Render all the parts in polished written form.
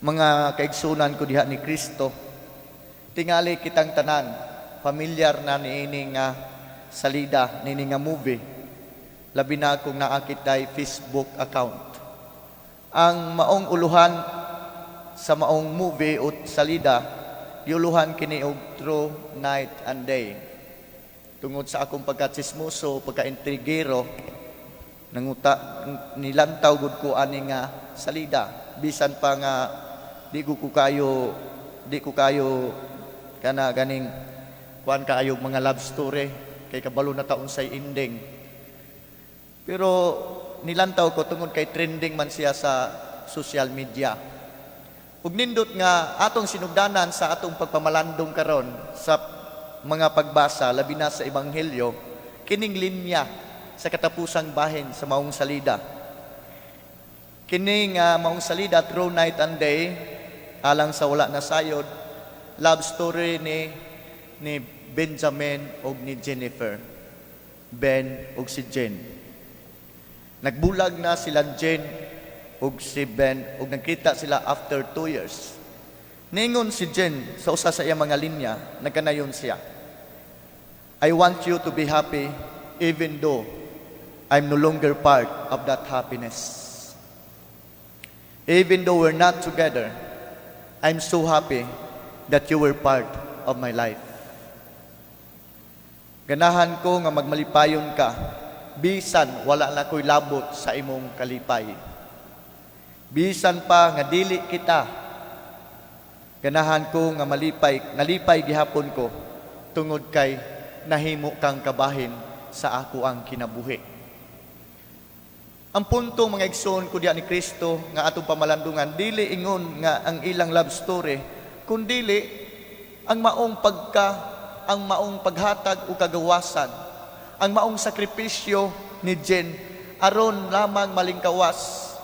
Mga kaigsunan ko diha ni Kristo, tingali kitang tanan, familiar na niini nga salida, niini nga movie. Labi na akong naakit day Facebook account. Ang maong uluhan sa maong movie o salida, giuluhan kini og True Night and Day. Tungod sa akong pagkatsismuso, pagkaintrigero, nilantaw gud ko ani nga salida. Bisan pa nga di ko kayo kana ganing kuan kaayo mga love story kay kabalo na taon say ending. Pero nilantaw ko tungod kay trending man siya sa social media. Ug nindot nga atong sinugdanan sa atong pagpamalandong karon sa mga pagbasa labi na sa ebanghelyo, kining linya sa katapusang bahin sa maong salida. Kining maong salida, True Night and Day, alang sa wala na sayod, love story ni Benjamin ug ni Jennifer. Ben ug si Jen. Nagbulag na sila Jen ug si Ben ug nagkita sila after 2 years. Ningon si Jen sa usa sa iyang mga linya, nagkanayon siya. I want you to be happy even though I'm no longer part of that happiness. Even though we're not together, I'm so happy that you were part of my life. Ganahan ko nga magmalipayon ka, bisan wala na ko'y labot sa imong kalipay. Bisan pa nga dili kita, ganahan ko nga nalipay gihapon ko, tungod kay nahimo kang kabahin sa ako ang kinabuhi. Ang punto mga igsoon ko diya ni Kristo nga atong pamalandungan, dili ingon nga ang ilang love story, kundili ang maong paghatag o kagawasan, ang maong sakripisyo ni Jen, aron lamang malingkawas,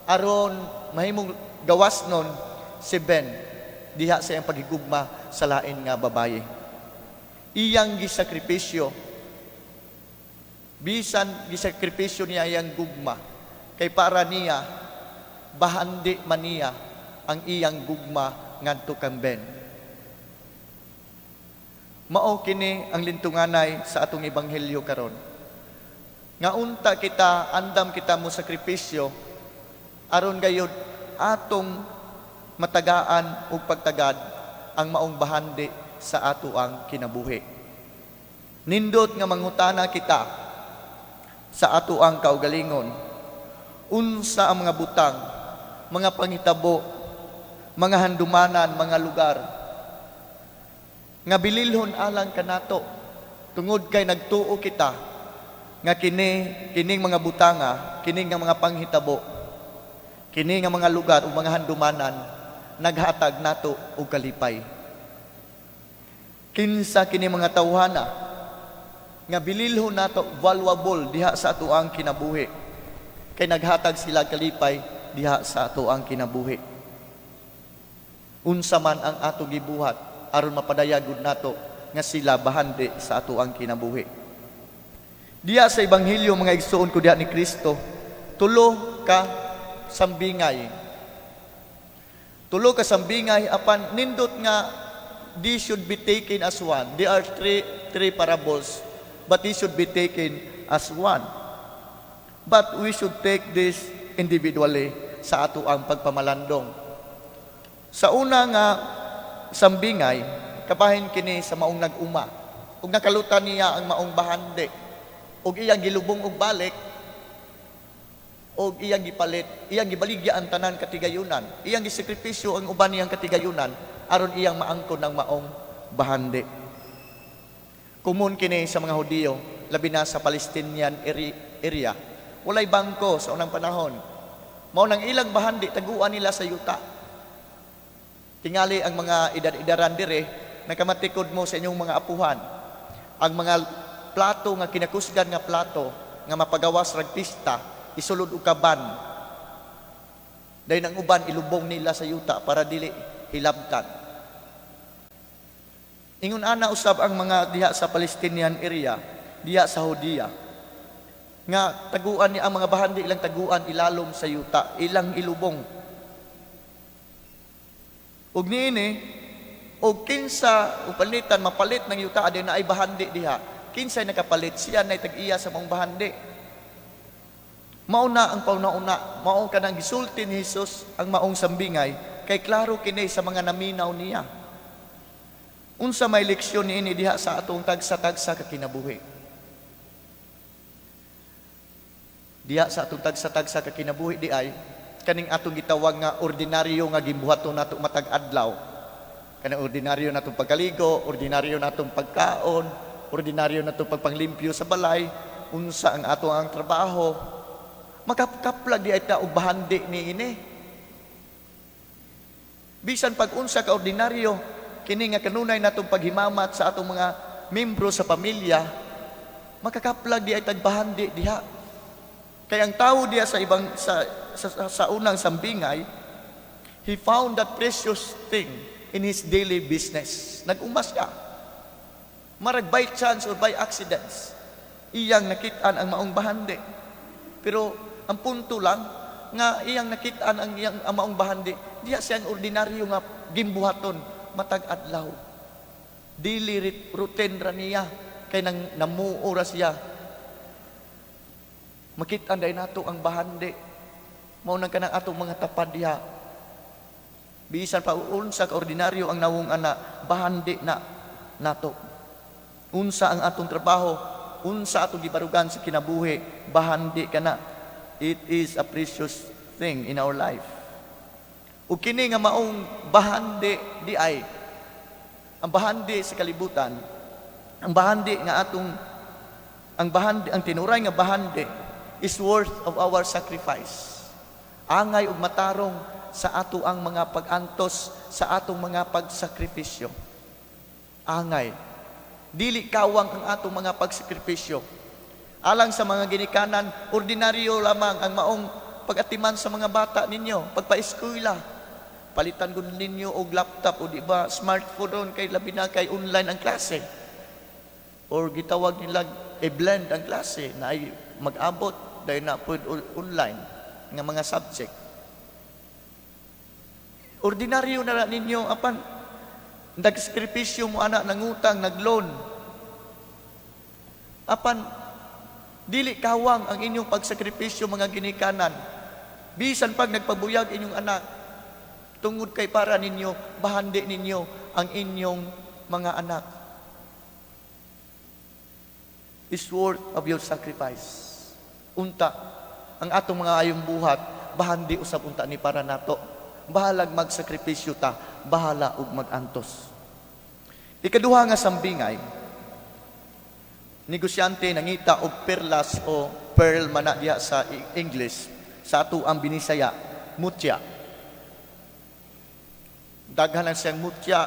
aron mahimong gawas nun si Ben, diha sa iyang paghigugma sa lain nga babaye. Iyang gisakripisyo, bisan gisakripisyo niya iyang gugma, kay para niya, bahandi man niya ang iyang gugma ngadto kang Ben. Mao kini ang lintunganay sa atong ebanghelyo karon. Nga unta kita, andam kita mo sakripisyo, aron gayud atong matagaan ug pagtagad ang maong bahandi sa ato ang kinabuhi. Nindot nga mangutana kita sa ato ang kaugalingon, unsa ang mga butang, mga pangitabo, mga handumanan, mga lugar nga bililhon alang kanato, tungod kay nagtuo kita nga kining mga butanga, kining nga mga panghitabo, kining nga mga lugar o mga handumanan naghatag nato og kalipay. Kinsa kini mga tawhana nga bililhon nato valuable diha sa ato ang kinabuhi, kay naghatag sila kalipay diha sa ato ang kinabuhi. Unsa man ang ato gibuhat aron mapadayagod nato nga sila bahandi sa ato ang kinabuhi. Diha sa ebanghelyo mga igsoon ko diha ni Kristo, tulo ka sambingay apan nindot nga they should be taken as one. There are three parables, but they should be taken as one. But we should take this individually sa ato ang pagpamalandong. Sa una nga sambingay, kabahin kini sa maong nag-uma, ug nakalutan niya ang maong bahandi, ug iyang gilubong og balik, ug iyang gipalit, iyang gibaligya ang tanan katigayunan, iyang gisakripisyo ang uban niyang katigayunan, aron iyang maangkon ng maong bahandi. Kumun kini sa mga Hudiyo, labi na sa Palestinian area. Walay bangko sa unang panahon. Mao nang ilang bahandi taguan nila sa yuta. Tingali ang mga edad-edaran dire, nakamatikod mo sa inyong mga apuhan. Ang mga plato nga kinakusgan nga plato nga mapagawas rag pista, isulod og kaban. Dahil ang uban ilubong nila sa yuta para dili hilabtan. Ingon ana usab ang mga diha sa Palestinian area, diha sa Hudiya, nga taguan ni ang mga bahandi ilang taguan ilalom sa yuta, ilang ilubong. ug niini og kinsa upalitan mapalit ng yuta adin na ay bahandi diha, kinsay nakapalit siya na tag-iya sa mong bahandi. Mauna ang pauna-una, mao kanang gisulti ni Jesus ang maong sambingay kay klaro kini sa mga naminaw niya. Unsa may leksyon niini diha sa atong tagsa-tagsa ka kinabuhi. Diha sa atong tagsa-tagsa ka kinabuhi di ay kaning atong gitawag nga ordinaryo nga gimbuhaton nato matag adlaw. Kanang ordinaryo natong pagkaligo, ordinaryo natong pagkaon, ordinaryo natong pagpanglimpyo sa balay, unsa ang ato ang trabaho. Makapkaplag di ay ta og bahandi niini. Bisan pag unsa ka ordinaryo kini nga kanunay natong paghimamat sa atong mga membro sa pamilya, makakaplag di ay tagbahandi diha. Kaya ang tao diya sa ibang sa unang sambingay, he found that precious thing in his daily business. Nag-umas siya. Marag by chance or by accidents, iyang nakitaan ang maong bahandi. Pero ang punto lang nga iyang nakitaan ang maong bahandi, diya siyang ordinaryo nga gimbuhaton matag adlaw. Daily routine ra niya kay nang namuo ra siya. Makita day nato ang bahandi. Mao nang kanang atong mga tapad diha. Bisan pa unsa ka ordinaryo ang nawong ana, bahandi na nato. Unsa ang atong trabaho, unsa atong gibarugan sa kinabuhi, bahandi kana. It is a precious thing in our life. Ug kini nga maong bahandi di ay ang bahandi sa kalibutan, ang bahandi nga atong ang tinuray nga bahandi is worth of our sacrifice. Angay ug matarong sa ato ang mga pag-antos, sa atong mga pagsakripisyo. Angay. Dili kawang ang atong mga pagsakripisyo. Alang sa mga ginikanan, ordinaryo lamang ang maong pag-atiman sa mga bata ninyo, pagpa-eskwela. Palitan gud ninyo og laptop o di ba smartphone kay labi na kay online ang klase. Or gitawag nila i-blend ang klase na ay mag-abot dahil na po online nga mga subject. Ordinaryo na ninyo apan nagskripisyo mo anak nangutang nagloan. Apan dili kawang ang inyong pagsakripisyo mga ginikanan. Bisan pag nagpabuyag inyong anak tungod kay para ninyo bahandi ninyo ang inyong mga anak. Is worth of your sacrifice. Unta, ang atong mga ayong buhat, bahandi usab unta ni para nato. Bahalag magsakripisyo ta, bahala ug magantos. Ikaduha nga sambingay, negosyante nangita og perlas o pearl man diha sa English, sa ato ang binisaya, mutya. Daghan siyang mutya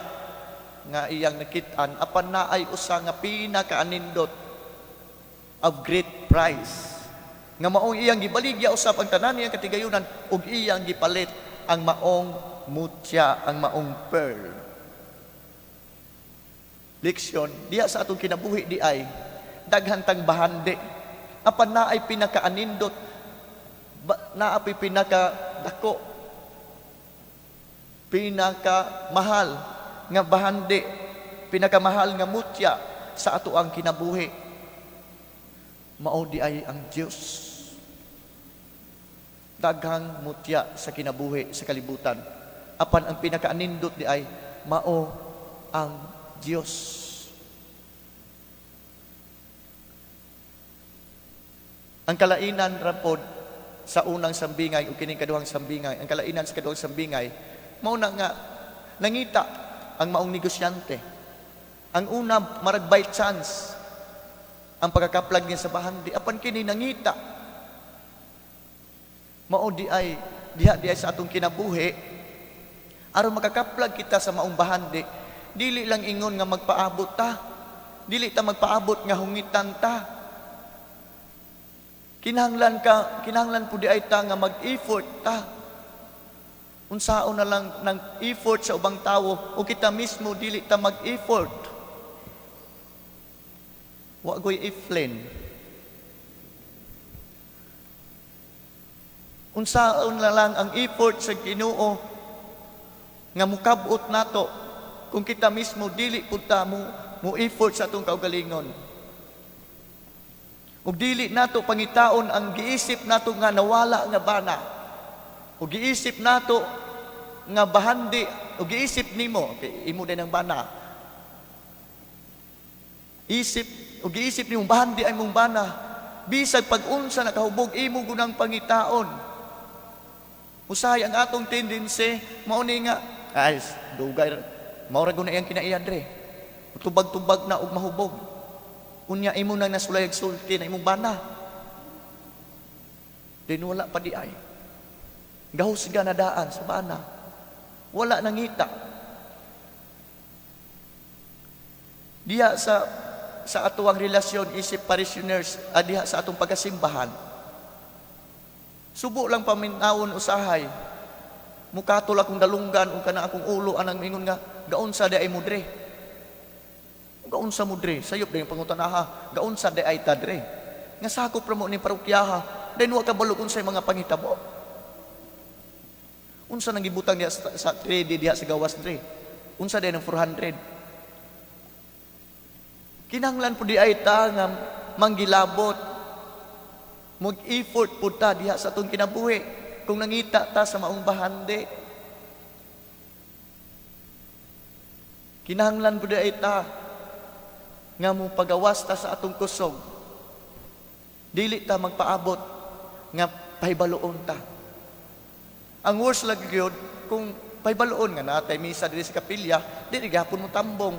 nga iyang nakit-an apan naay usa nga pinakaanindot of great price. Nga maong iyang gibaligya usap ang tanan niyang katigayunan ug iyang gipalit ang maong mutya, ang maong pearl. Leksyon diha sa atong kinabuhi di ay daghan tang bahandi apan naay pinakaanindot, naay pinakadako, pinakamahal nga bahandi, pinakamahal nga mutya sa ato ang kinabuhi. Mao di ay ang Dios. Daghang mutya sa kinabuhi sa kalibutan. Apan ang pinakaanindot di ay mao ang Dios. Ang kalainan ra pod sa unang sambingay o kining kaduhang sambingay, ang kalainan sa kaduhang sambingay mao na nga nangita ang maong negosyante. Ang una marag by chance ang pagkakaplag niya sa bahandi apan kini nangita mao di ay diha sa atong kinabuhi aron makakaplag kita sa maong bahandi. Dili lang ingon nga magpaabot ta, dili ta magpaabot nga hungitan ta. Kinahanglan po di ay ta nga mag-effort ta. Unsaon na lang ng effort sa ubang tao o kita mismo dili ta mag-effort. Wa goy iflen. Unsaon na lang ang effort sa Ginoo nga mukabot nato kung kita mismo dili punta mo effort sa atong kaugalingon. Ug dili nato pangitaon ang giisip nato nga nawala nga bana. Ug giisip nato nga bahandi, ug giisip nimo, okay, imo din ang bana. Giisip nimo bahandi ay mong bana. Bisag pag-unsa nakahubog imo gunang pangitaon. Usahay ang atong tendency mao ni nga ay dugay mao ra guna iyang kinaiyan dre. Tubag-tubag na og mahubog. Unya imo nang nasulay og sulti na imong bana. Din wala pa di ay. Gahusga na daan sa bana. Wala nangita. Diha sa atuang relasyon isip parishioners diha sa atong pagasimbahan. Subo lang paminawon usahay. Mukatol akong dalunggan ug kana akong ulo anang mingon nga gaunsa di ay mudre. Gaunsa mudre sayop din pangutanaha. Gaunsa di ay tadre. Nga sakop ra mo ni parokyaha, then wa ka balog unsay mga pangitabo. Unsa nang gibutang diha sa 3D diha sa gawas dre? Unsa din ang 400? Kinahanglan po di ay ta nga manggilabot. Mag-effort po ta diha sa atong kinabuhi. Kung nangita ta sa maong bahandi. Kinahanglan po di ay ta nga mo pagawas ta sa atong kusog. Dili ta magpaabot nga pahibaloon ta. Ang worst lagi gyud kung pahibaloon nga natay misa diri sa kapilya, dili gapon mo tambong.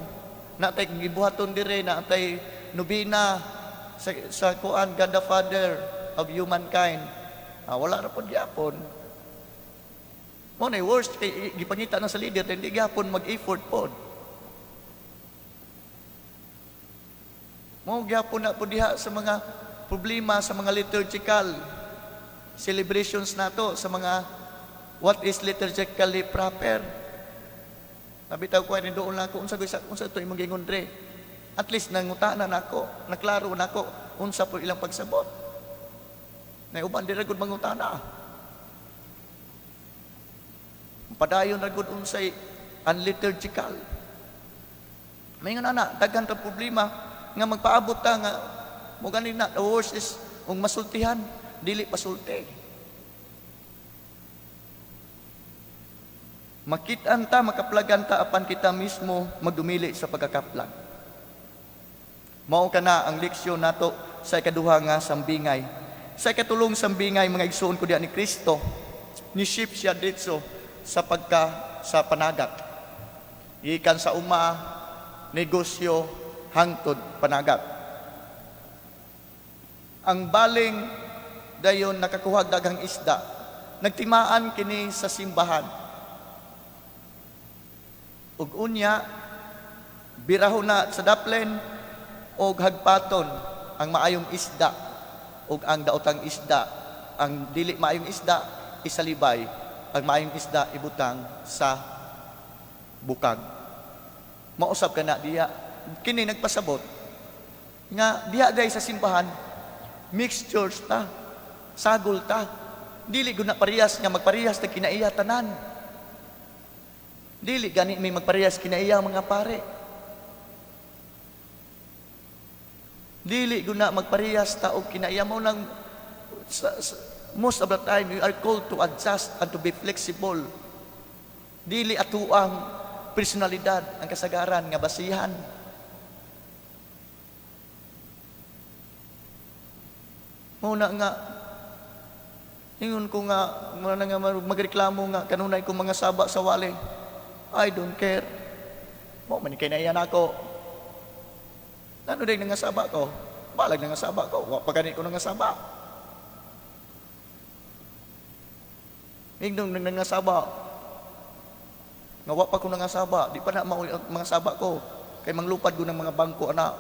Natay gibuhaton diri, natay nobina sa kuan God the Father of humankind. Wala ra pod gyapon. Mo na worst kay gipangita na sa leader, hindi gyapon mag-effort pod. Mo gyapon na po diha sa mga problema sa mga liturgical celebrations nato, sa mga what is liturgically proper. Nabitaw ko ni doon lang ko unsa to imong gingon dre. At least nangutana nako, naklaro nako unsa po ilang pagsabot. Nay uban dira gud mangutana. Padayon ra gud unsay unliturgical. May nga na daghan ta problema nga magpaabot ta nga mo ganin na the worst is ung masultihan dili pasulti. Makitaan ta, makaplagan ta apan kita mismo magdumili sa pagkakaplag. Mao kana ang leksyon nato sa ikaduha nga sambingay. Sa ikatulong sambingay mga igsoon ko diha ni Kristo, ni ship siya dito sa panagat. Ikan sa uma, negosyo, hangtod panagat. Ang baling dayon nakakuha daghang isda. Nagtimaan kini sa simbahan. Ug unya birahon na sa daplen og hagpaton ang maayong isda ug ang daotang isda, ang dili maayong isda isalibay, ang maayong isda ibutang sa bukag. Mausab kana diha kini nagpasabot nga diha day sa simbahan mixtures ta, sagol ta, dili gud na parehas nga magparehas ta kinaiya tanan. Dili gani may magparehas kinaiya mga pare. Dili guna magparehas ta og kinaiya mo nang most of the time we are called to adjust and to be flexible. Dili atuang personalidad ang kasagaran nga basihan. Muna nga ingon ko nga magreklamo nga kanunay ko mga saba sa wali. I don't care. Mo man kay naiyan ako. Ano din nga saba ko? Balag nga saba ko. Wa pa gani ko nga saba. Ingdong nga saba. Nga wa pa ko nga saba. Di pa na mga saba ko. Kay manglupad ko ng mga bangko ana.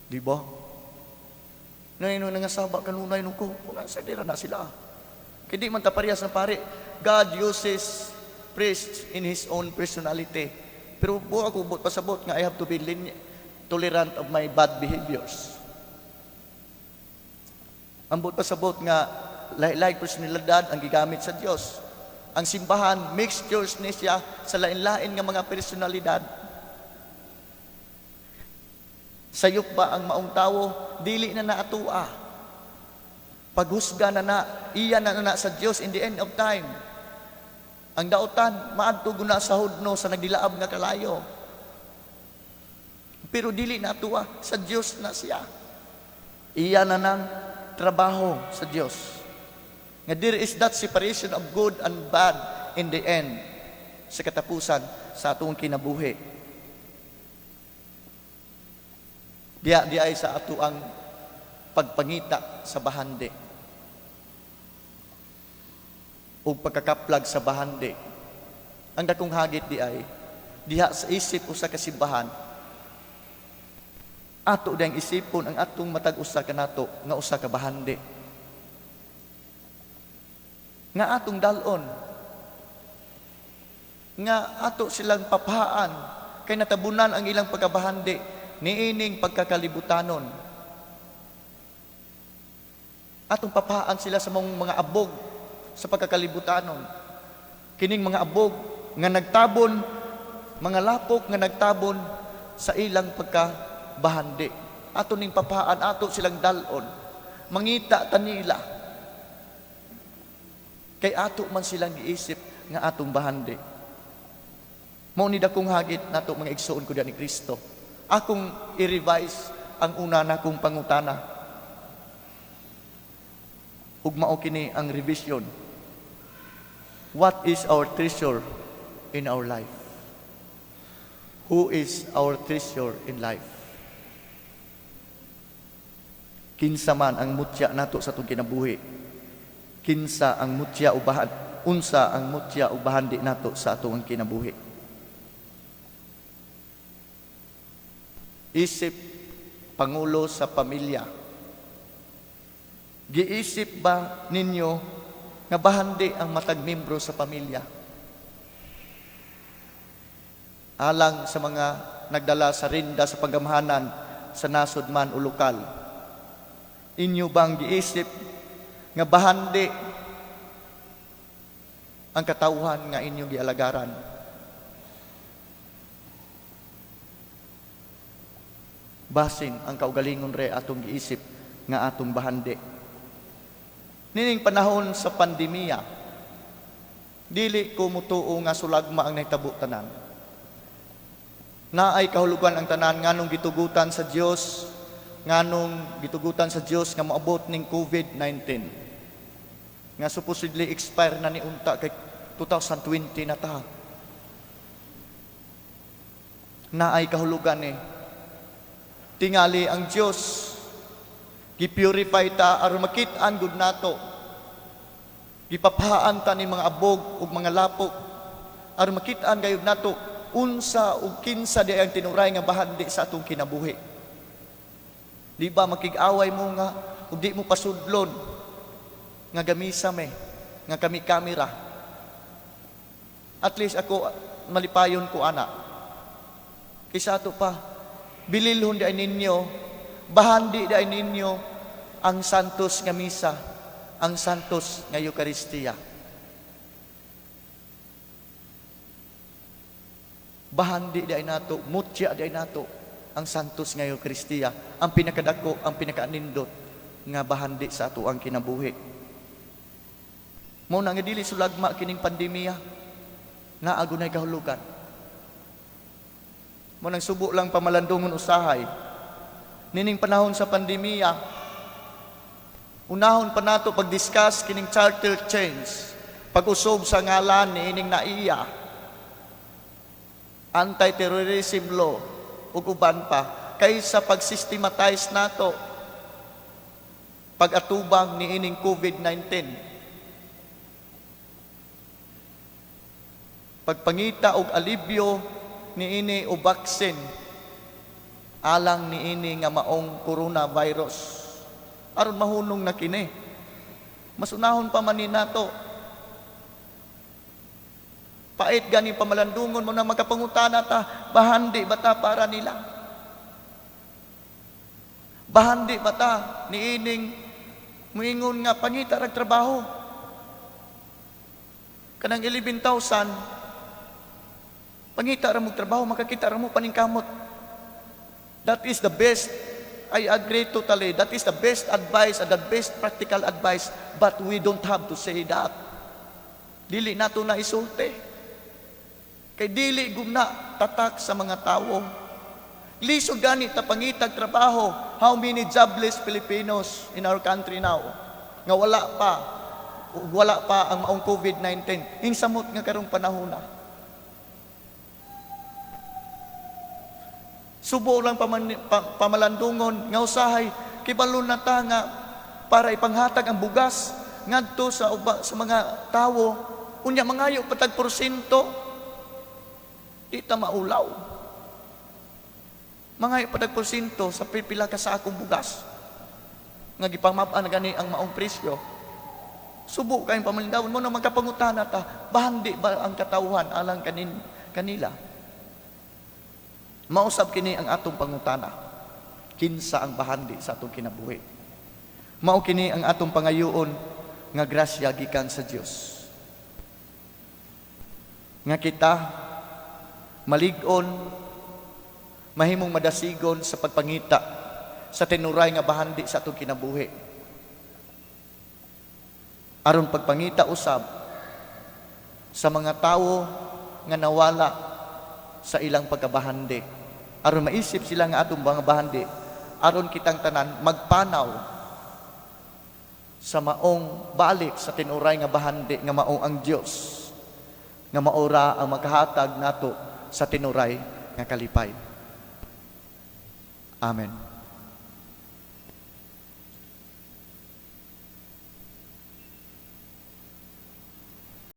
Di ba? Ngayon nga saba kanunay nung ko. Kung nasa dira na sila. Kaya di man taparehas na pare. God uses priests in His own personality. Pero buo ako pasabot nga I have to be tolerant of my bad behaviors. Ang buot pasabot nga lahi-lahi personalidad ang gigamit sa Dios. Ang simbahan, mixtures ni siya sa lain-lain nga mga personalidad. Sayop ba ang maong tawo? Dili na naatua. Paghusga na iya na sa Dios in the end of time. Ang daotan, maadto guna sa hudno sa nagdilaab nga kalayo. Pero dili na tuwa, sa Dios na siya. Iya na ng trabaho sa Dios. Nga there is that separation of good and bad in the end, sa katapusan sa atong kinabuhi. Di ay sa ato ang pagpangita sa bahandi o pagkakaplag sa bahandi. Ang dakong hagit di ay diha sa isip usa ka simbahan, ato dayang isipon ang atong matag usa kanato nga usa ka bahandi nga atong dalon, nga ato silang papahaan kay natabunan ang ilang pagkabahandi niining pagkakalibutanon. Atong papahaan sila sa mga abog sa pagkakalibutanon. Kining mga abog nga nagtabon, mga lapok nga nagtabon sa ilang pagkabahandi. Ato ning papahaan, ato silang dalon. Mangita tanila. Kay ato man silang giisip nga atong bahandi. Mao ni dakong hagit nato mga igsoon ko ni Kristo. Akong i-revise ang una nakong pangutana. Ug mao kini ang revision. What is our treasure in our life? Who is our treasure in life? Kinsa man ang mutya nato sa atong kinabuhi? Kinsa ang mutya ubahan? Unsa ang mutya ubahandi nato sa atong kinabuhi? Isip pangulo sa pamilya. Giisip ba ninyo nga bahandi ang matag membro sa pamilya? Alang sa mga nagdala sa rinda sa paggamhanan sa nasod man o lokal. Inyo bang giisip nga bahandi ang katawhan nga inyong gialagaran? Basin ang kaugalingon re atong giisip nga atong bahandi. Nining panahon sa pandemya, dili ko mutuo nga sulagma ang nahitabo tanan. Naay kahulugan ang tanan nganong gitugutan sa Dios, nganong gitugutan sa Dios nga moabot ning COVID-19. Nga supposedly expire na ni unta kay 2020 na ta. Naay kahulugan tingali ang Dios gipurify ta aron makit-an gud nato. Gipapahaan ta ni mga abog ug mga lapok aron makit-an gayud nato unsa ug kinsa di ang tinuray nga bahandi sa atong kinabuhi. Di ba makig-away mo nga ug di mo pasudlon nga gamisa nga kami kamera. At least ako malipayon ko ana. Kaysa ato pa bililhon di ay ninyo, bahandi di ay ninyo ang santos nga misa, ang santos nga Eucharistia. Bahandi di ay nato, mutya di ay nato ang santos nga Eucharistia, ang pinakadako, ang pinakaanindot nga bahandi sa ato ang kinabuhi. Mao na nga dili sulagma kining pandemya, naagunay kahulugan. Mo nang subo lang pamalandungon usahay. Nining panahon sa pandemya, unahon pa nato pag-discuss kining charter change, pag-usob sa ngalan ni ining NAIA, anti-terrorism law, ug uban pa, kaysa pag-systematize nato pag-atubang ni ining COVID-19. Pagpangita og alibyo ni ini o vaccine alang ni ini nga maong coronavirus aron mahunong na kini. Mas unahon pa man ni nato pait gani pamalandungon mo na magkapangutana ta, bahandi bata para nila, bahandi bata ni ining muingon nga pangita rag trabaho. Kanang 11,000 pangita ra mo trabaho, makakita ra mo paningkamot. That is the best. I agree totally. That is the best advice and the best practical advice. But we don't have to say that. Dili nato na isulti. Kay dili gumna tatak sa mga tao. Lisod gani ta pangitag trabaho. How many jobless Filipinos in our country now? Nga wala pa ang maong COVID-19. Hinsamot nga karong panahon na. Subo lang pamalandungon nga usahay kibalo na ta nga para ipanghatag ang bugas ngadto sa mga tawo unya mangayo patag porsyento di ta maulaw. Mangayo patag porsyento sa pipila ka sa akong bugas nga gipamab-an gani ang maong presyo. Subo kayong pamalindawon mo na magkapangutana ta, bahandi ba ang katawhan alang kanila? Mausab kini ang atong pangutana. Kinsa ang bahandi sa atong kinabuhi? Mao kini ang atong pangayoon nga grasya gikan sa Dios. Nga kita malig-on, mahimong madasigon sa pagpangita sa tinuray nga bahandi sa atong kinabuhi. Aron pagpangita usab sa mga tawo nga nawala sa ilang pagkabahandi. Aron maisip sila nga atong mga bahandi, aron kitang tanan magpanaw sa maong balik sa tinuray nga bahandi nga maong ang Dios nga maora ang makahatag nato sa tinuray nga kalipay. Amen.